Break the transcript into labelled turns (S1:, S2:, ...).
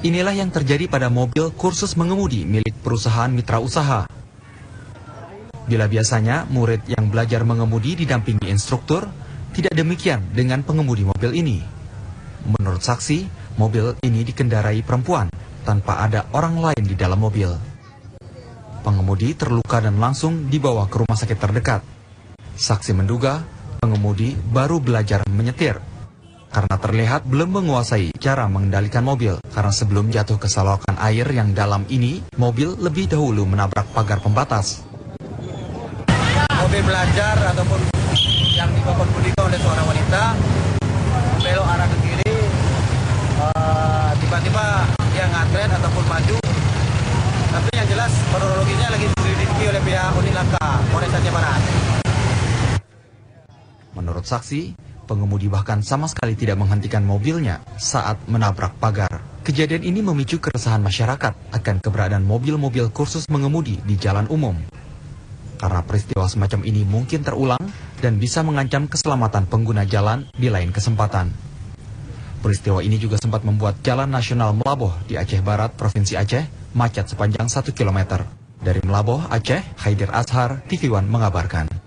S1: Inilah yang terjadi pada mobil kursus mengemudi milik perusahaan mitra usaha. Bila biasanya murid yang belajar mengemudi didampingi instruktur, tidak demikian dengan pengemudi mobil ini. Menurut saksi, mobil ini dikendarai perempuan tanpa ada orang lain di dalam mobil. Pengemudi terluka dan langsung dibawa ke rumah sakit terdekat. Saksi menduga pengemudi baru belajar menyetir karena terlihat belum menguasai cara mengendalikan mobil, karena sebelum jatuh ke selokan air yang dalam ini, mobil lebih dahulu menabrak pagar pembatas.
S2: Mobil belajar ataupun yang dikemudikan oleh seorang wanita belok arah ke kiri, tiba-tiba dia ngantret ataupun maju. Tapi yang jelas kronologinya lagi diselidiki oleh pihak unit laka Polres Aceh Barat.
S1: Menurut saksi, pengemudi bahkan sama sekali tidak menghentikan mobilnya saat menabrak pagar. Kejadian ini memicu keresahan masyarakat akan keberadaan mobil-mobil kursus mengemudi di jalan umum. Karena peristiwa semacam ini mungkin terulang dan bisa mengancam keselamatan pengguna jalan di lain kesempatan. Peristiwa ini juga sempat membuat Jalan Nasional Melaboh di Aceh Barat, Provinsi Aceh, macet sepanjang 1 km. Dari Melaboh, Aceh, Haidir Azhar, TV One mengabarkan.